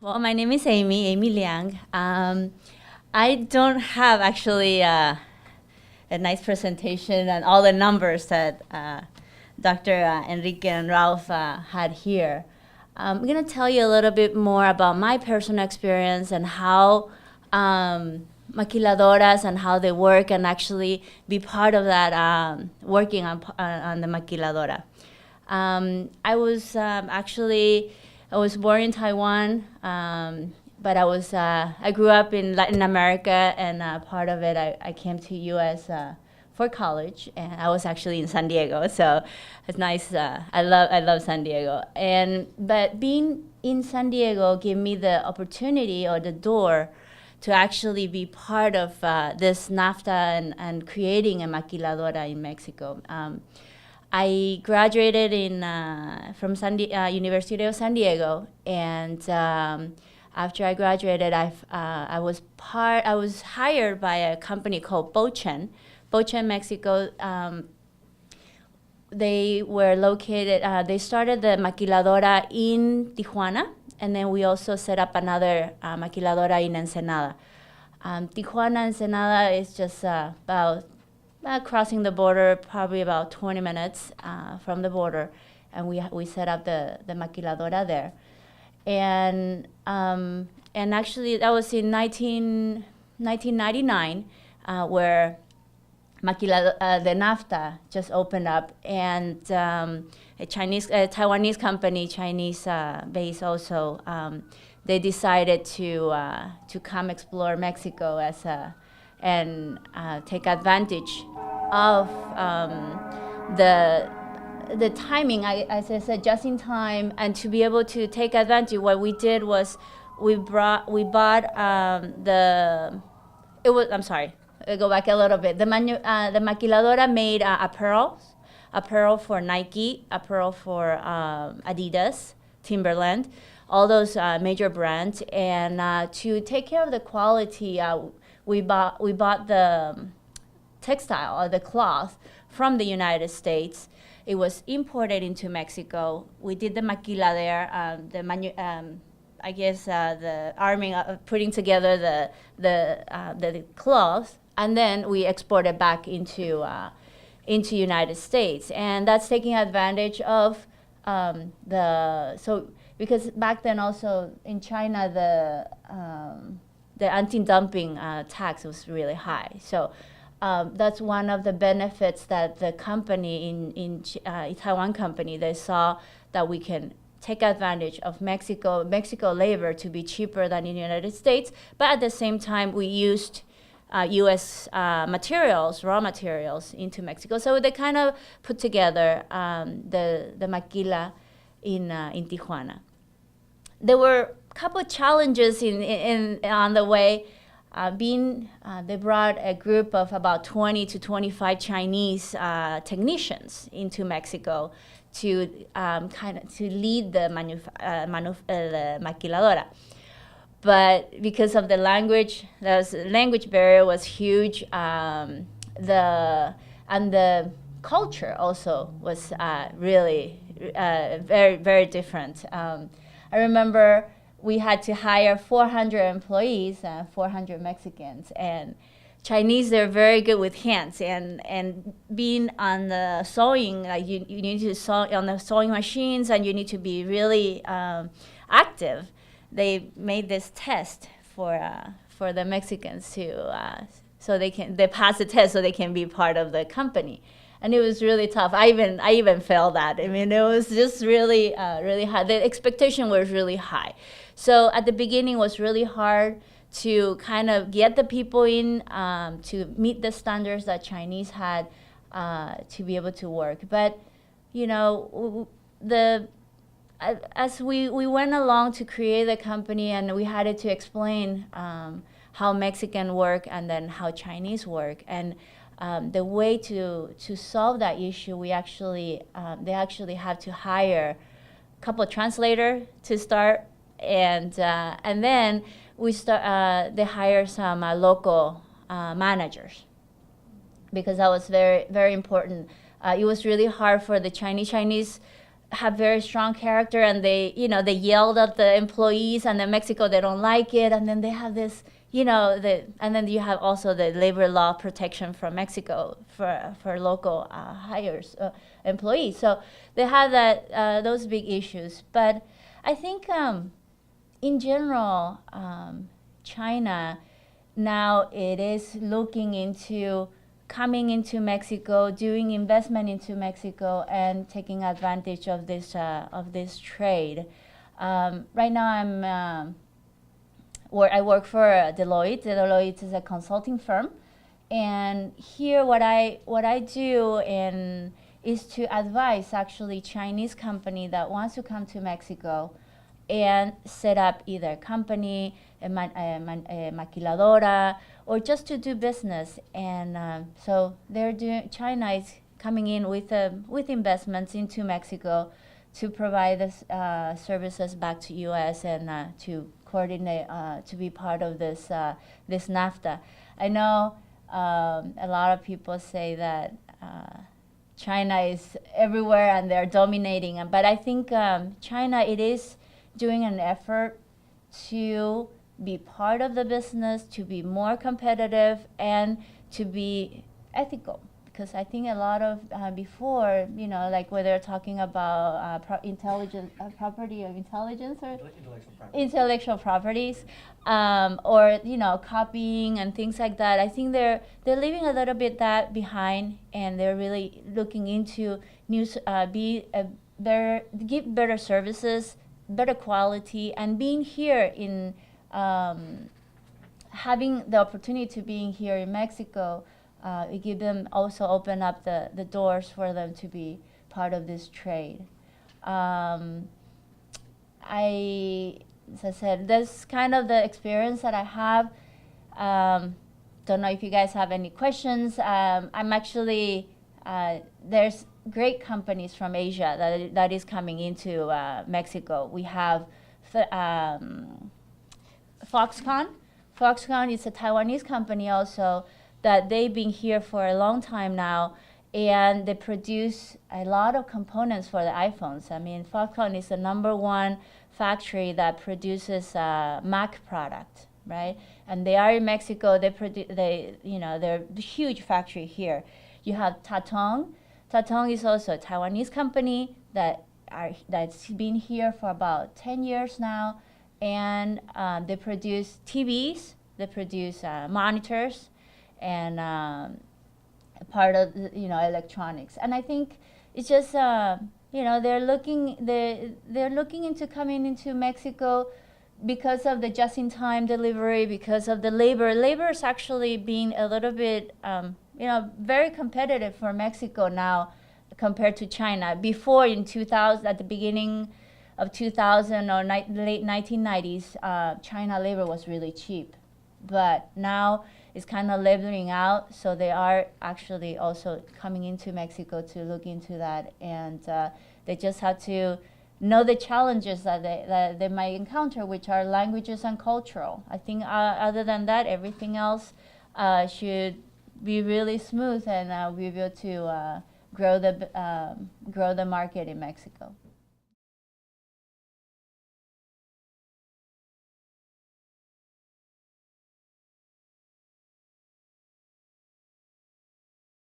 Well, my name is Amy Liang. I don't have actually a nice presentation and all the numbers that Dr. Enrique and Ralph had here. I'm going to tell you a little bit more about my personal experience and how maquiladoras and how they work, and actually be part of that working on the maquiladora. I was born in Taiwan, but I grew up in Latin America, and part of it I came to U.S. For college, and I was actually in San Diego, so it's nice. I love San Diego, but being in San Diego gave me the opportunity or the door to actually be part of this NAFTA and creating a maquiladora in Mexico. I graduated from University of San Diego, and after I graduated, I was hired by a company called Bochen, Mexico. They were located. They started the maquiladora in Tijuana, and then we also set up another maquiladora in Ensenada. Tijuana, Ensenada is just about crossing the border, probably about 20 minutes from the border, and we set up the maquiladora there, and actually that was in 1999, where the NAFTA just opened up, and a Taiwanese company, Chinese base also, they decided to come explore Mexico and take advantage of the timing, as I said, just in time, and to be able to take advantage. What we did was we bought I'm sorry, I'll go back a little bit. The maquiladora made apparel for Nike, apparel for Adidas, Timberland, all those major brands, and to take care of the quality, we bought the textile or the cloth from the United States. It was imported into Mexico. We did the maquila there, the arming, putting together the cloth, and then we exported back into United States, and that's taking advantage of because back then also in China the anti-dumping tax was really high. So that's one of the benefits that the company in Taiwan company, they saw that we can take advantage of Mexico labor to be cheaper than in the United States, but at the same time we used U.S. raw materials into Mexico. So they kind of put together the maquila in Tijuana. There were a couple of challenges on the way. They brought a group of about 20 to 25 Chinese technicians into Mexico to lead the maquiladora. But because of the language barrier was huge, and the culture also was really very, very different. I remember we had to hire 400 employees, 400 Mexicans, and Chinese, they're very good with hands, and being on the sewing, you need to sew on the sewing machines, and you need to be really active. They made this test for the Mexicans so they pass the test so they can be part of the company. And it was really tough. I even failed that. I mean, it was just really really hard. The expectation was really high. So at the beginning, it was really hard to kind of get the people in to meet the standards that Chinese had to be able to work. But as we went along to create the company, and we had to explain how Mexican work and then how Chinese work, and the way to solve that issue, they actually have to hire a couple of translators to start, and then they hire some local managers, because that was very, very important. It was really hard for the Chinese have very strong character, and they, they yelled at the employees, and in Mexico they don't like it, and then they have this, and then you have also the labor law protection from Mexico for local hires employees. So they have those big issues. But I think in general, China now it is looking into coming into Mexico, doing investment into Mexico, and taking advantage of this trade. Right now, I work for Deloitte. Deloitte is a consulting firm, and here what I do is to advise actually Chinese company that wants to come to Mexico and set up either a company, a maquiladora, or just to do business. And so China is coming in with investments into Mexico to provide this, services back to U.S. and to coordinate, to be part of this NAFTA. I know a lot of people say that China is everywhere and they're dominating, but I think China, it is doing an effort to be part of the business, to be more competitive, and to be ethical. Because I think a lot of before, like where they're talking about property of intelligence or intellectual properties, or copying and things like that. I think they're leaving a little bit that behind, and they're really looking into give better services, better quality, and being here in having the opportunity to being here in Mexico. It give them also open up the doors for them to be part of this trade. As I said, that's kind of the experience that I have. Don't know if you guys have any questions. I'm actually, there's great companies from Asia that is coming into Mexico. We have Foxconn. Foxconn is a Taiwanese company also, that they've been here for a long time now, and they produce a lot of components for the iPhones. I mean, Foxconn is the #1 factory that produces Mac product, right? And they are in Mexico. They're a huge factory here. You have Tatong. Tatong is also a Taiwanese company that's been here for about 10 years now, and they produce TVs, they produce monitors, and part of electronics. And I think it's just they're looking into coming into Mexico because of the just-in-time delivery, because of the labor. Labor is actually being a little bit very competitive for Mexico now compared to China. Before, in 2000, at the beginning of 2000 or late 1990s, China labor was really cheap, but now it's kind of leveling out. So they are actually also coming into Mexico to look into that, and they just have to know the challenges that they might encounter, which are languages and cultural. I think other than that, everything else should be really smooth, and we'll be able to grow the market in Mexico.